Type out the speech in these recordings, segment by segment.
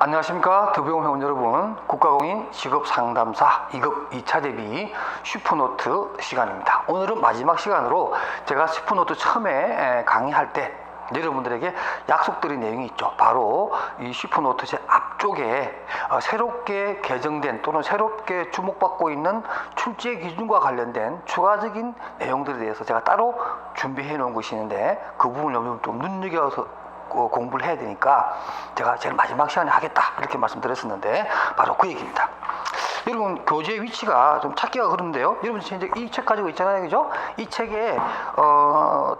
안녕하십니까. 더부영 회원 여러분, 국가공인 직업상담사 2급 2차 대비 슈퍼노트 시간입니다. 오늘은 마지막 시간으로 제가 슈퍼노트 처음에 강의할 때 여러분들에게 약속드린 내용이 있죠. 바로 이 슈퍼노트 제 앞쪽에 새롭게 개정된 또는 새롭게 주목받고 있는 출제 기준과 관련된 추가적인 내용들에 대해서 제가 따로 준비해 놓은 것이 있는데, 그 부분을 좀 눈여겨서 공부를 해야 되니까 제가 제일 마지막 시간에 하겠다 이렇게 말씀드렸었는데, 바로 그 얘기입니다. 여러분, 교재 위치가 좀 찾기가 그런데요. 여러분 이제 이 책 가지고 있잖아요, 그죠? 이 책에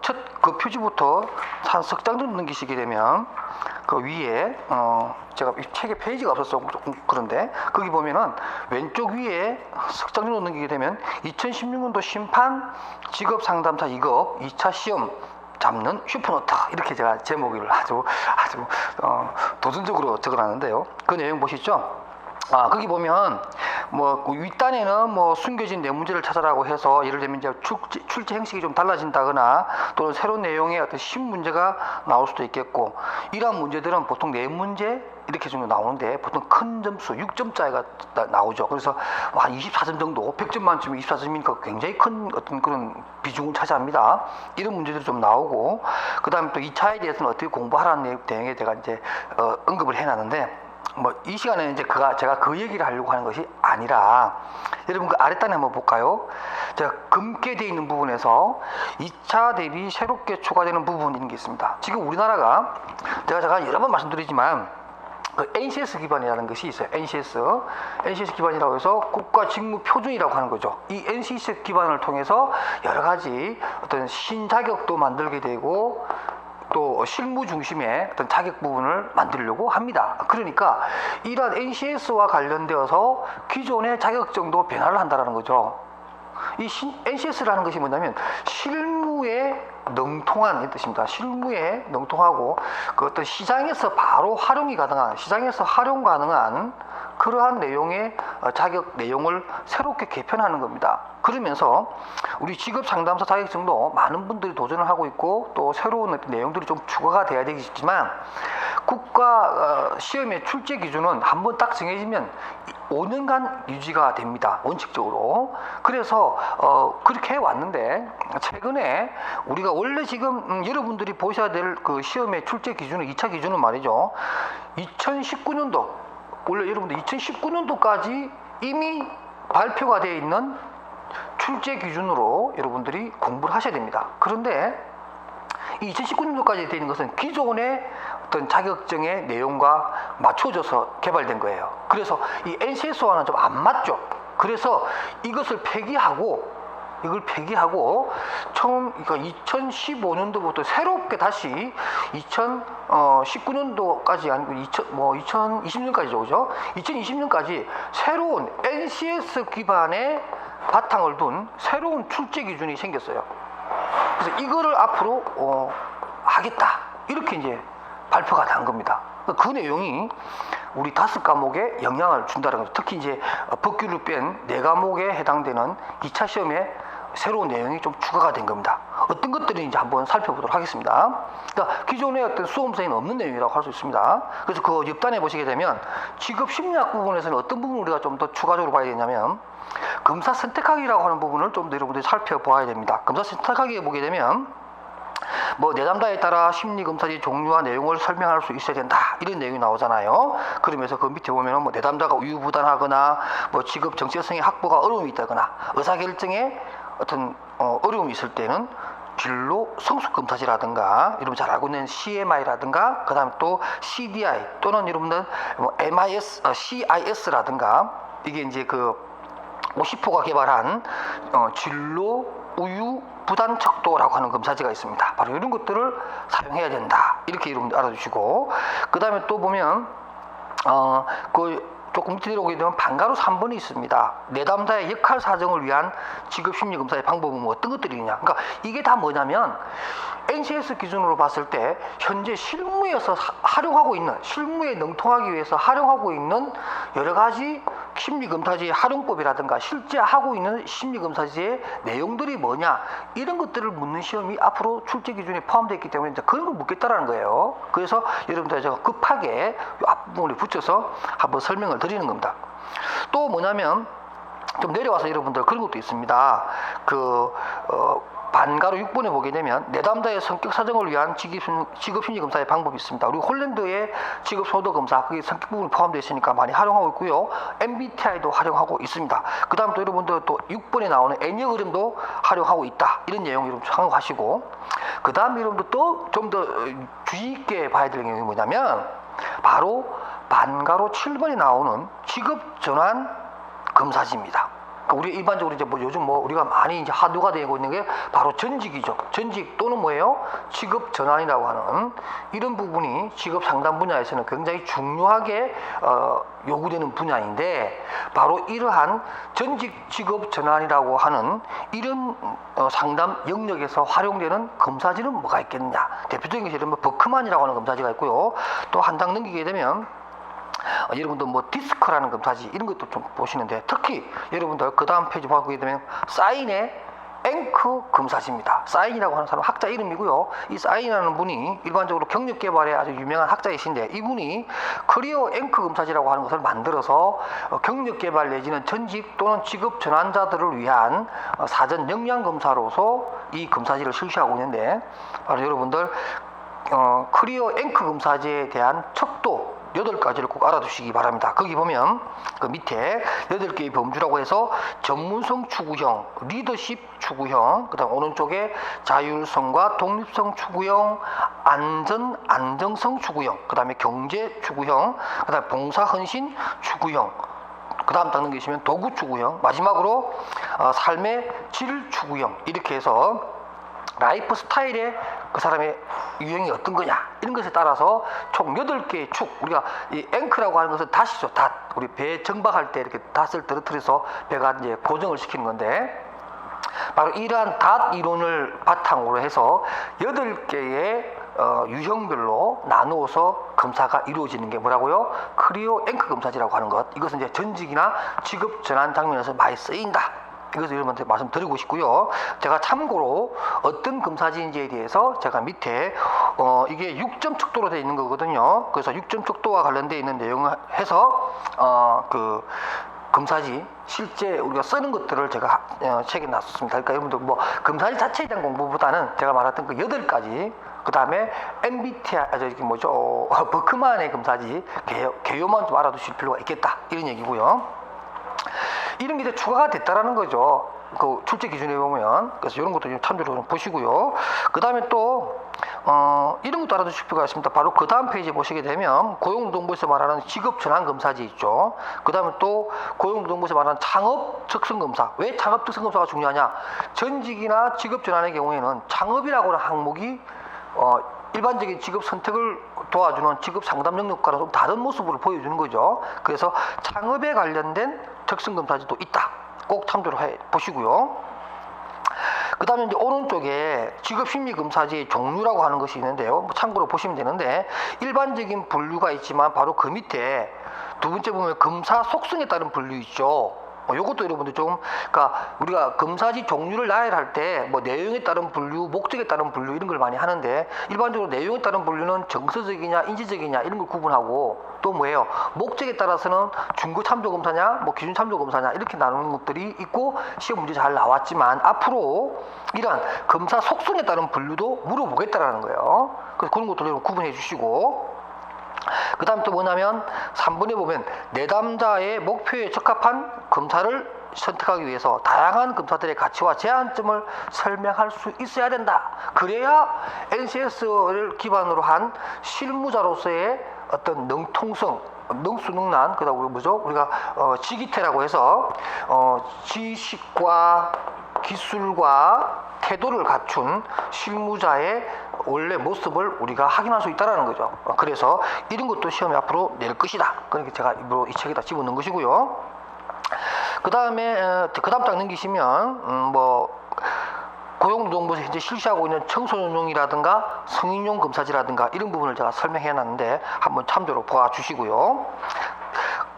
첫 그 표지부터 한 석 장 정도 넘기시게 되면 그 위에 제가 이 책에 페이지가 없어서 조금 그런데, 거기 보면은 왼쪽 위에 석 장 정도 넘기게 되면 2016년도 심판 직업상담사 2급 2차 시험 잡는 슈퍼노트, 이렇게 제가 제목을 아주 도전적으로 적어놨는데요. 그 내용 보시죠. 거기 보면 윗단에는 숨겨진 내 문제를 찾아라고 해서, 예를 들면 이제 출제 형식이 좀 달라진다거나 또는 새로운 내용의 어떤 신문제가 나올 수도 있겠고, 이러한 문제들은 보통 네 문제 이렇게 정도 나오는데 보통 큰 점수 6점짜리가 나오죠. 그래서 한 24점 정도, 100점 만점에 24점이니까 굉장히 큰 어떤 그런 비중을 차지합니다. 이런 문제들이 좀 나오고, 그 다음에 또 2차에 대해서는 어떻게 공부하라는 내용에 제가 이제 언급을 해놨는데, 이 시간에는 이제 제가 그 얘기를 하려고 하는 것이 아니라, 여러분 그 아랫단에 한번 볼까요? 제가 검게 되어 있는 부분에서 2차 대비 새롭게 추가되는 부분인 게 있습니다. 지금 우리나라가 제가 여러 번 말씀드리지만 그 NCS 기반이라는 것이 있어요. NCS 기반이라고 해서 국가 직무 표준이라고 하는 거죠. 이 NCS 기반을 통해서 여러 가지 어떤 신자격도 만들게 되고, 또 실무 중심의 어떤 자격 부분을 만들려고 합니다. 그러니까 이러한 NCS와 관련되어서 기존의 자격증도 변화를 한다는 거죠. 이 NCS라는 것이 뭐냐면 실무에 능통한 뜻입니다. 실무에 능통하고 그 어떤 시장에서 바로 활용이 가능한, 시장에서 활용 가능한 그러한 내용의 자격 내용을 새롭게 개편하는 겁니다. 그러면서 우리 직업 상담사 자격증도 많은 분들이 도전을 하고 있고, 또 새로운 내용들이 좀 추가가 돼야 되겠지만, 국가 시험의 출제 기준은 한번 딱 정해지면 5년간 유지가 됩니다, 원칙적으로. 그래서 그렇게 해왔는데, 최근에 우리가 원래 지금 여러분들이 보셔야 될 그 시험의 출제 기준은, 2차 기준은 말이죠, 2019년도, 원래 여러분들 2019년도까지 이미 발표가 되어 있는 출제 기준으로 여러분들이 공부를 하셔야 됩니다. 그런데 이 2019년도까지 되어 있는 것은 기존의 어떤 자격증의 내용과 맞춰져서 개발된 거예요. 그래서 이 NCS와는 좀 안 맞죠. 그래서 이것을 폐기하고 처음, 그러니까 2015년도부터 새롭게 다시 2019년도까지 아니고 2020년까지죠, 그죠? 2020년까지 새로운 NCS 기반의 바탕을 둔 새로운 출제 기준이 생겼어요. 그래서 이거를 앞으로 하겠다, 이렇게 이제 발표가 난 겁니다. 그 내용이 우리 5과목에 영향을 준다는 거죠. 특히 이제 법규를 뺀 4과목에 해당되는 2차 시험에 새로운 내용이 좀 추가가 된 겁니다. 어떤 것들이 이제 한번 살펴보도록 하겠습니다. 그러니까 기존의 어떤 수험서에는 없는 내용이라고 할 수 있습니다. 그래서 그 옆단에 보시게 되면 직업 심리학 부분에서는 어떤 부분을 우리가 좀 더 추가적으로 봐야 되냐면, 검사 선택하기라고 하는 부분을 좀 더 여러분들이 살펴봐야 됩니다. 검사 선택하기에 보게 되면 내담자에 따라 심리검사의 종류와 내용을 설명할 수 있어야 된다, 이런 내용이 나오잖아요. 그러면서 그 밑에 보면 내담자가 우유부단하거나 직업 정체성의 확보가 어려움이 있다거나 의사결정에 어떤 어려움이 있을 때는 진로 성숙검사지라든가, 여러분 잘 알고 있는 CMI라든가, 그 다음에 또 CDI 또는 여러분들 MIS, CIS라든가, 이게 이제 그 오시포가 개발한 진로 우유 부단 척도라고 하는 검사지가 있습니다. 바로 이런 것들을 사용해야 된다, 이렇게 여러분들 알아두시고, 그 다음에 또 보면 조금 밑에 내려오게 되면 방과후 3번이 있습니다. 내담자의 역할 사정을 위한 직업심리검사의 방법은 어떤 것들이 있냐. 그러니까 이게 다 뭐냐면, NCS 기준으로 봤을 때 현재 실무에서 활용하고 있는, 실무에 능통하기 위해서 활용하고 있는 여러 가지 심리검사지의 활용법이라든가 실제 하고 있는 심리검사지의 내용들이 뭐냐 이런 것들을 묻는 시험이 앞으로 출제 기준에 포함되어 있기 때문에 이제 그런 걸 묻겠다라는 거예요. 그래서 여러분들 제가 급하게 앞부분을 붙여서 한번 설명을 드리는 겁니다. 또 뭐냐면 좀 내려와서 여러분들 그런 것도 있습니다. 반가로 6번에 보게 되면 내담자의 성격 사정을 위한 직업심리검사의 방법이 있습니다. 그리고 홀랜드의 직업소득검사, 그게 성격 부분이 포함되어 있으니까 많이 활용하고 있고요. MBTI도 활용하고 있습니다. 그 다음 또 여러분들 또 6번에 나오는 애니어그램도 활용하고 있다. 이런 내용 여러분 참고하시고, 그 다음 여러분들 또 좀 더 주의 있게 봐야 될 내용이 뭐냐면 바로 반가로 7번에 나오는 직업전환 검사지입니다. 우리 일반적으로 이제 요즘 우리가 많이 이제 화두가 되고 있는 게 바로 전직이죠. 전직 또는 뭐예요? 직업 전환이라고 하는 이런 부분이 직업 상담 분야에서는 굉장히 중요하게 요구되는 분야인데, 바로 이러한 전직 직업 전환이라고 하는 이런 상담 영역에서 활용되는 검사지는 뭐가 있겠느냐? 대표적인 것이 이런 버크만이라고 하는 검사지가 있고요. 또 한 장 넘기게 되면 여러분들 디스크라는 검사지 이런 것도 좀 보시는데, 특히 여러분들 그 다음 페이지 보게 되면 사인의 앵커 검사지입니다. 사인이라고 하는 사람 학자 이름이고요. 이 사인이라는 분이 일반적으로 경력 개발에 아주 유명한 학자이신데, 이분이 커리어 앵커 검사지라고 하는 것을 만들어서 경력 개발 내지는 전직 또는 직업 전환자들을 위한 사전 역량 검사로서 이 검사지를 실시하고 있는데, 바로 여러분들 커리어 앵커 검사지에 대한 척도 8가지를 꼭 알아두시기 바랍니다. 거기 보면 그 밑에 8개의 범주라고 해서 전문성 추구형, 리더십 추구형, 그 다음 오른쪽에 자율성과 독립성 추구형, 안정성 추구형, 그 다음에 경제 추구형, 그 다음에 봉사헌신 추구형, 그 다음 닦는 게 있으면 도구 추구형, 마지막으로 삶의 질 추구형, 이렇게 해서 라이프 스타일의 그 사람의 유형이 어떤 거냐 이런 것에 따라서 총 8개의 축, 우리가 이 앵크라고 하는 것은 닷이죠. 닷. 우리 배 정박할 때 이렇게 닷을 떨어뜨려서 배가 이제 고정을 시키는 건데, 바로 이러한 닷 이론을 바탕으로 해서 8개의 유형별로 나누어서 검사가 이루어지는 게 뭐라고요? 커리어 앵커 검사지라고 하는 것. 이것은 이제 전직이나 직업 전환 장면에서 많이 쓰인다. 이것을 여러분한테 말씀드리고 싶고요. 제가 참고로 어떤 검사지인지에 대해서 제가 밑에 이게 6점 척도로 되어 있는 거거든요. 그래서 6점 척도와 관련되어 있는 내용을 해서 그 검사지 실제 우리가 쓰는 것들을 제가 책에 놨습니다. 그러니까 여러분들 검사지 자체에 대한 공부보다는 제가 말했던 그 8가지, 그 다음에 MBTI, 버크만의 검사지 개요만 좀 알아두실 필요가 있겠다, 이런 얘기고요. 이런 게 이제 추가가 됐다라는 거죠. 그 출제 기준에 보면. 그래서 이런 것도 좀 참조로 좀 보시고요. 그 다음에 또 이런 것도 알아두실 필요가 있습니다. 바로 그 다음 페이지에 보시게 되면 고용노동부에서 말하는 직업 전환 검사지 있죠. 그 다음에 또 고용노동부에서 말하는 창업 적성 검사. 왜 창업 적성 검사가 중요하냐? 전직이나 직업 전환의 경우에는 창업이라고 하는 항목이 일반적인 직업 선택을 도와주는 직업 상담 영역과는 좀 다른 모습을 보여주는 거죠. 그래서 창업에 관련된 적성검사지도 있다. 꼭 참조를 해 보시고요. 그 다음에 이제 오른쪽에 직업심리검사지의 종류라고 하는 것이 있는데요. 참고로 보시면 되는데, 일반적인 분류가 있지만 바로 그 밑에 두 번째 보면 검사 속성에 따른 분류 있죠. 요것도 여러분들 좀, 그러니까 우리가 검사지 종류를 나열할 때 내용에 따른 분류, 목적에 따른 분류 이런 걸 많이 하는데, 일반적으로 내용에 따른 분류는 정서적이냐 인지적이냐 이런 걸 구분하고, 또 뭐예요? 목적에 따라서는 중거 참조 검사냐, 기준 참조 검사냐 이렇게 나누는 것들이 있고 시험 문제 잘 나왔지만, 앞으로 이러한 검사 속성에 따른 분류도 물어보겠다라는 거예요. 그래서 그런 것도 여러분 구분해 주시고, 그 다음 또 뭐냐면 3번에 보면 내담자의 목표에 적합한 검사를 선택하기 위해서 다양한 검사들의 가치와 제한점을 설명할 수 있어야 된다. 그래야 NCS를 기반으로 한 실무자로서의 어떤 능통성, 능수능란, 그다음 우리가 지기태라고 해서 지식과 기술과 태도를 갖춘 실무자의 원래 모습을 우리가 확인할 수 있다라는 거죠. 그래서 이런 것도 시험에 앞으로 낼 것이다. 그러니까 제가 일부러 이 책에다 집어넣은 것이고요. 그 다음에 그 다음 장 넘기시면 고용노동부에서 현재 실시하고 있는 청소년용이라든가 성인용 검사지라든가 이런 부분을 제가 설명해 놨는데 한번 참조로 보아주시고요.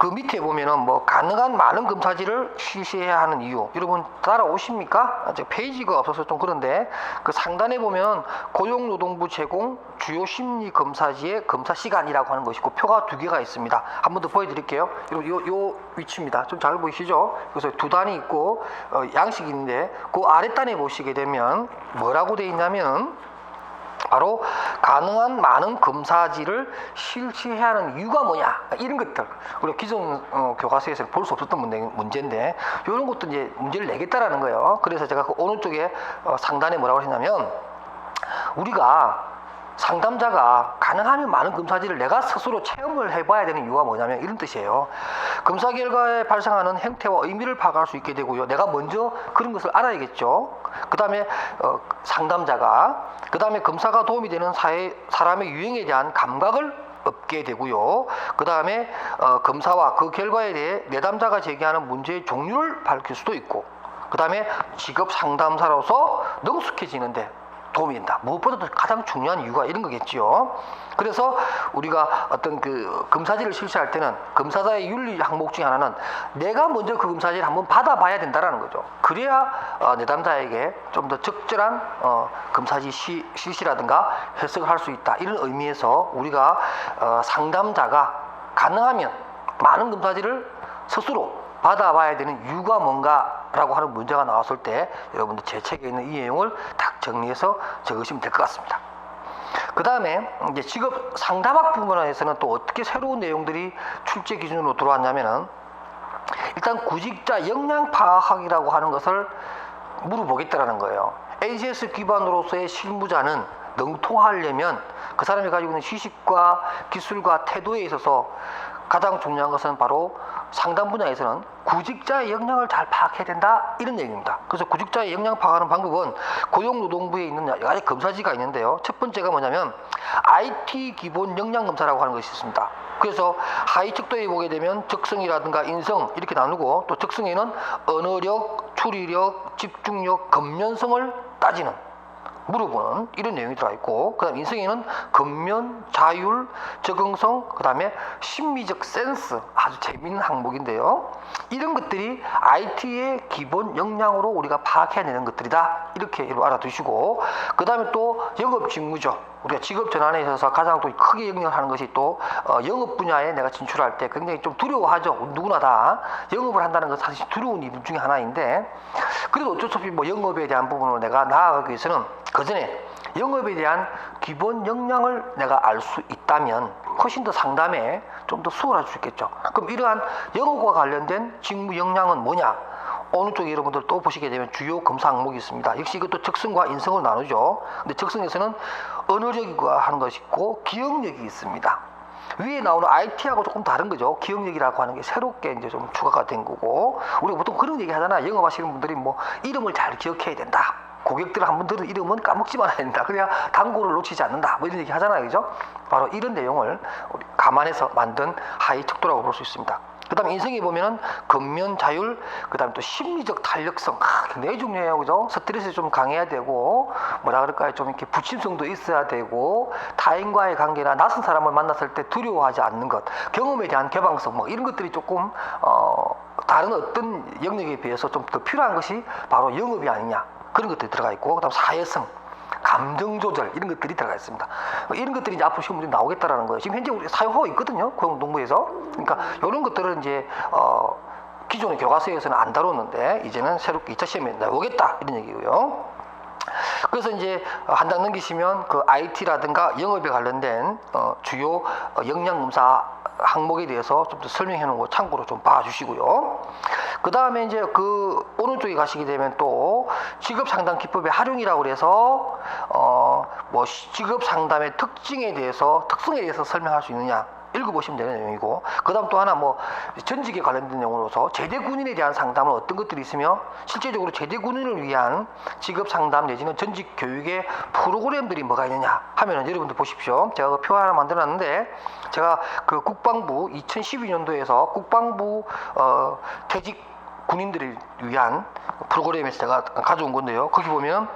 그 밑에 보면은 뭐 가능한 많은 검사지를 실시해야 하는 이유. 여러분 따라오십니까? 아직 페이지가 없어서 좀 그런데 그 상단에 보면 고용노동부 제공 주요 심리 검사지의 검사 시간이라고 하는 것이 있고 표가 두 개가 있습니다. 한 번 더 보여드릴게요. 요 위치입니다. 좀 잘 보이시죠? 그래서 두 단이 있고 양식이 있는데 그 아랫단에 보시게 되면 뭐라고 돼 있냐면 바로 가능한 많은 검사지를 실시해야 하는 이유가 뭐냐 이런 것들 우리가 기존 교과서에서 볼 수 없었던 문제인데 이런 것도 이제 문제를 내겠다라는 거예요. 그래서 제가 그 오른쪽에 상단에 뭐라고 했냐면 우리가 상담자가 가능하면 많은 검사지를 내가 스스로 체험을 해봐야 되는 이유가 뭐냐면 이런 뜻이에요. 검사 결과에 발생하는 행태와 의미를 파악할 수 있게 되고요. 내가 먼저 그런 것을 알아야겠죠. 그 다음에 상담자가 그 다음에 검사가 도움이 되는 사람의 유형에 대한 감각을 얻게 되고요. 그 다음에 검사와 그 결과에 대해 내담자가 제기하는 문제의 종류를 밝힐 수도 있고 그 다음에 직업 상담사로서 능숙해지는데 도움이 된다. 무엇보다도 가장 중요한 이유가 이런 거겠지요. 그래서 우리가 어떤 그 검사지를 실시할 때는 검사자의 윤리 항목 중에 하나는 내가 먼저 그 검사지를 한번 받아봐야 된다라는 거죠. 그래야 내담자에게 좀 더 적절한 검사지 실시라든가 해석을 할 수 있다. 이런 의미에서 우리가 상담자가 가능하면 많은 검사지를 스스로 받아봐야 되는 이유가 뭔가라고 하는 문제가 나왔을 때 여러분들 제 책에 있는 이 내용을 딱 정리해서 적으시면 될 것 같습니다. 그 다음에 이제 직업 상담학 부분에서는 또 어떻게 새로운 내용들이 출제 기준으로 들어왔냐면은 일단 구직자 역량 파악학이라고 하는 것을 물어보겠다라는 거예요. ACS 기반으로서의 실무자는 능통하려면 그 사람이 가지고 있는 지식과 기술과 태도에 있어서 가장 중요한 것은 바로 상담 분야에서는 구직자의 역량을 잘 파악해야 된다 이런 얘기입니다. 그래서 구직자의 역량 파악하는 방법은 고용노동부에 있는 여러 가지 검사지가 있는데요. 첫 번째가 뭐냐면 IT 기본 역량 검사라고 하는 것이 있습니다. 그래서 하위 척도에 보게 되면 적성이라든가 인성 이렇게 나누고 또 적성에는 언어력, 추리력, 집중력, 근면성을 따지는 물어보는 이런 내용이 들어있고 그 다음 인성에는 근면, 자율, 적응성, 그 다음에 심미적 센스 아주 재미있는 항목인데요. 이런 것들이 IT의 기본 역량으로 우리가 파악해야 되는 것들이다. 이렇게 알아두시고 그 다음에 또 영업 직무죠. 우리가 직업 전환에 있어서 가장 또 크게 영향을 하는 것이 또 영업 분야에 내가 진출할 때 굉장히 좀 두려워하죠. 누구나 다 영업을 한다는 것은 사실 두려운 일 중에 하나인데 그래도 어쩔 수 없이 뭐 영업에 대한 부분으로 내가 나아가기 위해서는 그 전에 영업에 대한 기본 역량을 내가 알 수 있다면 훨씬 더 상담에 좀 더 수월할 수 있겠죠. 그럼 이러한 영업과 관련된 직무 역량은 뭐냐? 어느 쪽에 여러분들 또 보시게 되면 주요 검사 항목이 있습니다. 역시 이것도 적성과 인성을 나누죠. 근데 적성에서는 언어력이고 하는 것이 있고 기억력이 있습니다. 위에 나오는 IT하고 조금 다른 거죠. 기억력이라고 하는 게 새롭게 이제 좀 추가가 된 거고 우리가 보통 그런 얘기 하잖아. 영업하시는 분들이 뭐 이름을 잘 기억해야 된다. 고객들 한 번 들은 이름은 까먹지 말아야 된다. 그래야 단골을 놓치지 않는다. 뭐 이런 얘기 하잖아요. 그죠? 바로 이런 내용을 우리 감안해서 만든 하위 척도라고 볼 수 있습니다. 그 다음에 인성에 보면은 근면 자율, 그 다음에 또 심리적 탄력성, 굉장히 중요해요. 그죠? 스트레스 좀 강해야 되고, 뭐라 그럴까요? 좀 이렇게 부침성도 있어야 되고, 타인과의 관계나 낯선 사람을 만났을 때 두려워하지 않는 것, 경험에 대한 개방성, 뭐 이런 것들이 조금, 다른 어떤 영역에 비해서 좀 더 필요한 것이 바로 영업이 아니냐. 그런 것들이 들어가 있고, 그 다음 사회성, 감정 조절 이런 것들이 들어가 있습니다. 이런 것들이 이제 앞으로 시험 문제 나오겠다라는 거예요. 지금 현재 우리 사용하고 있거든요. 고용노동부에서. 그러니까 이런 것들은 이제 기존의 교과서에서는 안 다뤘는데 이제는 새롭게 2차 시험에 나오겠다 이런 얘기고요. 그래서 이제 한 장 넘기시면 그 IT라든가 영업에 관련된 주요 역량 검사 항목에 대해서 좀 더 설명해 놓은 거 참고로 좀 봐주시고요. 그 다음에 이제 그 오른쪽에 가시게 되면 또 직업 상담 기법의 활용이라고 그래서 뭐 직업 상담의 특성에 대해서 설명할 수 있느냐 읽어보시면 되는 내용이고 그 다음 또 하나 뭐 전직에 관련된 내용으로서 제대 군인에 대한 상담은 어떤 것들이 있으며 실제적으로 제대 군인을 위한 직업 상담 내지는 전직 교육의 프로그램들이 뭐가 있느냐 하면은 여러분들 보십시오. 제가 그 표 하나 만들어 놨는데 제가 그 국방부 2012년도에서 국방부 퇴직 군인들을 위한 프로그램에서 제가 가져온 건데요. 거기 보면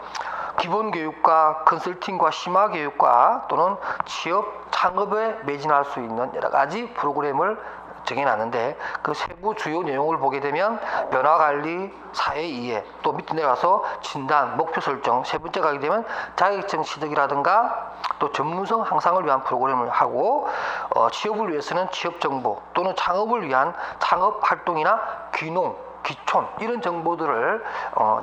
기본교육과 컨설팅과 심화교육과 또는 취업 창업에 매진할 수 있는 여러 가지 프로그램을 정해놨는데 그 세부 주요 내용을 보게 되면 변화관리, 사회 이해, 또 밑에 내려가서 진단, 목표 설정, 세 번째 가게 되면 자격증 취득이라든가 또 전문성 향상을 위한 프로그램을 하고 취업을 위해서는 취업 정보 또는 창업을 위한 창업 활동이나 귀농, 귀촌 이런 정보들을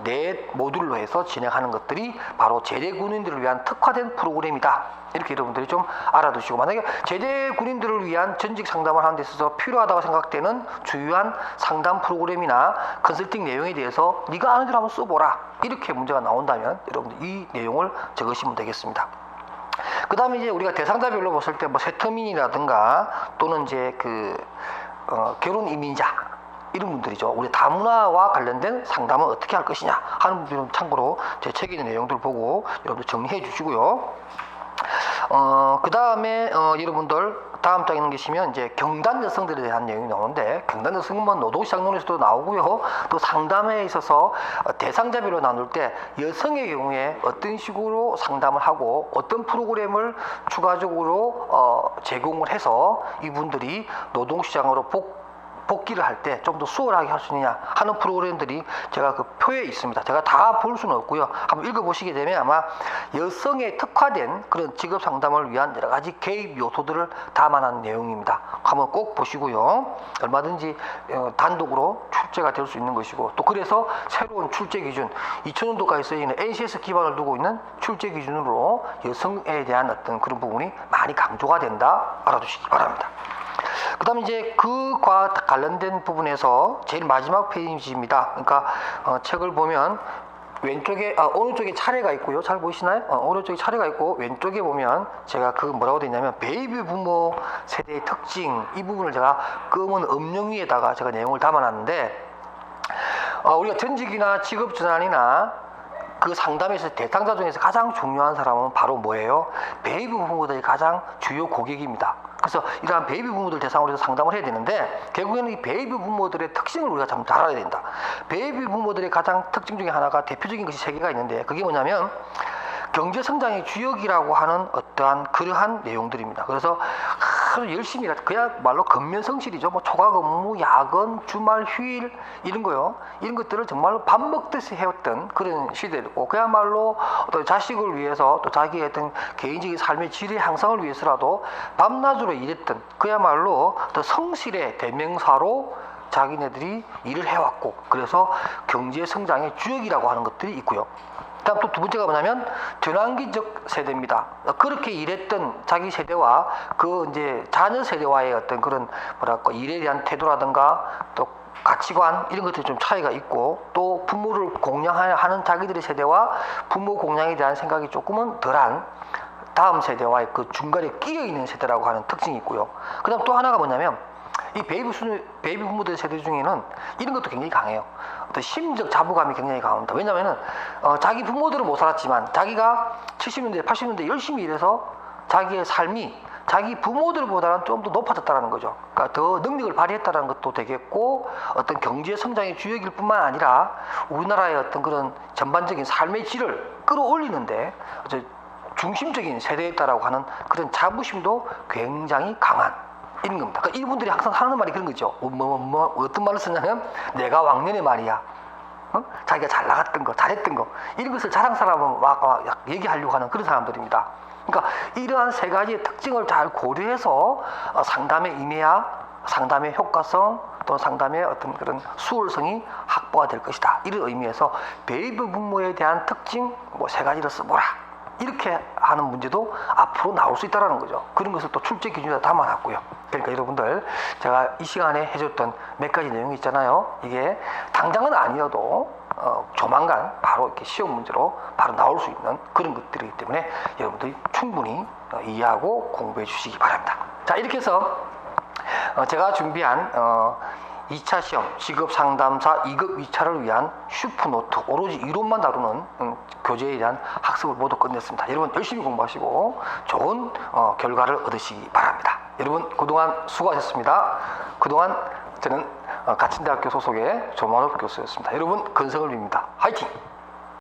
네 모듈로 해서 진행하는 것들이 바로 제대 군인들을 위한 특화된 프로그램이다. 이렇게 여러분들이 좀 알아두시고, 만약에 제대 군인들을 위한 전직 상담을 하는 데 있어서 필요하다고 생각되는 주요한 상담 프로그램이나 컨설팅 내용에 대해서 네가 아는 대로 한번 써보라, 이렇게 문제가 나온다면 여러분들 이 내용을 적으시면 되겠습니다. 그 다음에 이제 우리가 대상자별로 봤을 때 뭐 세터민이라든가 또는 이제 결혼 이민자 이런 분들이죠. 우리 다문화와 관련된 상담은 어떻게 할 것이냐 하는 부분은 참고로 제 책에 있는 내용들 보고 여러분들 정리해 주시고요. 그 다음에 여러분들 다음 장에 계시면 이제 경단 여성들에 대한 내용이 나오는데, 경단 여성은 뭐 노동시장론에서도 나오고요. 또 상담에 있어서 대상자별로 나눌 때 여성의 경우에 어떤 식으로 상담을 하고 어떤 프로그램을 추가적으로 제공을 해서 이분들이 노동시장으로 복귀를 할 때 좀 더 수월하게 할 수 있느냐 하는 프로그램들이 제가 그 표에 있습니다. 제가 다 볼 수는 없고요. 한번 읽어보시게 되면 아마 여성에 특화된 그런 직업 상담을 위한 여러 가지 개입 요소들을 담아놓은 내용입니다. 한번 꼭 보시고요. 얼마든지 단독으로 출제가 될 수 있는 것이고, 또 그래서 새로운 출제 기준 2000년도까지 쓰이는 NCS 기반을 두고 있는 출제 기준으로 여성에 대한 어떤 그런 부분이 많이 강조가 된다, 알아두시기 바랍니다. 그 다음에 이제 그과 관련된 부분에서 제일 마지막 페이지입니다. 그러니까 책을 보면 왼쪽에 오른쪽에 차례가 있고요. 잘 보이시나요? 오른쪽에 차례가 있고 왼쪽에 보면 제가 그 뭐라고 되어 있냐면 베이비 부모 세대의 특징, 이 부분을 제가 검은 음영 위에다가 제가 내용을 담아놨는데, 우리가 전직이나 직업 전환이나 그 상담에서 대상자 중에서 가장 중요한 사람은 바로 뭐예요? 베이비 부모들이 가장 주요 고객입니다. 그래서 이러한 베이비 부모들 대상으로 해서 상담을 해야 되는데, 결국에는 이 베이비 부모들의 특징을 우리가 참 잘 알아야 된다. 베이비 부모들의 가장 특징 중에 하나가, 대표적인 것이 세 개가 있는데, 그게 뭐냐면 경제 성장의 주역이라고 하는 어떠한 그러한 내용들입니다. 그래서 하루 열심히 그야말로 근면성실이죠. 뭐 초과 근무, 야근, 주말, 휴일 이런 거요. 이런 것들을 정말로 밥 먹듯이 해왔던 그런 시대고, 그야말로 어떤 자식을 위해서 또 자기의 어떤 개인적인 삶의 질의 향상을 위해서라도 밤낮으로 일했던, 그야말로 더 성실의 대명사로 자기네들이 일을 해왔고, 그래서 경제 성장의 주역이라고 하는 것들이 있고요. 다음 또 두 번째가 뭐냐면 전환기적 세대입니다. 그렇게 일했던 자기 세대와 그 이제 자녀 세대와의 어떤 그런 뭐랄까 일에 대한 태도라든가 또 가치관 이런 것들이 좀 차이가 있고, 또 부모를 공양하는 자기들의 세대와 부모 공양에 대한 생각이 조금은 덜한 다음 세대와의 그 중간에 끼어 있는 세대라고 하는 특징이 있고요. 그다음 또 하나가 뭐냐면 이 베이비 부모들 세대 중에는 이런 것도 굉장히 강해요. 어떤 심적 자부감이 굉장히 강합니다. 왜냐하면은 자기 부모들은 못 살았지만 자기가 70년대, 80년대 열심히 일해서 자기의 삶이 자기 부모들보다는 좀 더 높아졌다는 거죠. 그러니까 더 능력을 발휘했다는 것도 되겠고, 어떤 경제 성장의 주역일 뿐만 아니라 우리나라의 어떤 그런 전반적인 삶의 질을 끌어올리는데 중심적인 세대였다라고 하는 그런 자부심도 굉장히 강한 이런 겁니다. 그러니까 이분들이 항상 하는 말이 그런 거죠. 어떤 말을 쓰냐면 내가 왕년에 말이야, 자기가 잘 나갔던 거, 잘했던 거, 이런 것을 자랑스러워 막 얘기하려고 하는 그런 사람들입니다. 그러니까 이러한 세 가지의 특징을 잘 고려해서 상담에 임해야 상담의 효과성 또 상담의 어떤 그런 수월성이 확보가 될 것이다. 이런 의미에서 베이비 부모에 대한 특징 뭐 세 가지를 써보라, 이렇게 하는 문제도 앞으로 나올 수 있다는 거죠. 그런 것을 또 출제 기준에 담아놨고요. 그러니까 여러분들 제가 이 시간에 해줬던 몇 가지 내용이 있잖아요. 이게 당장은 아니어도 조만간 바로 이렇게 시험 문제로 바로 나올 수 있는 그런 것들이기 때문에 여러분들이 충분히 이해하고 공부해 주시기 바랍니다. 자, 이렇게 해서 제가 준비한 2차 시험 직업상담사 2급 2차를 위한 슈퍼노트, 오로지 이론만 다루는 교재에 대한 학습을 모두 끝냈습니다. 여러분 열심히 공부하시고 좋은 결과를 얻으시기 바랍니다. 여러분 그동안 수고하셨습니다. 그동안 저는 가천대학교 소속의 조만호 교수였습니다. 여러분 건성을 빕니다. 화이팅!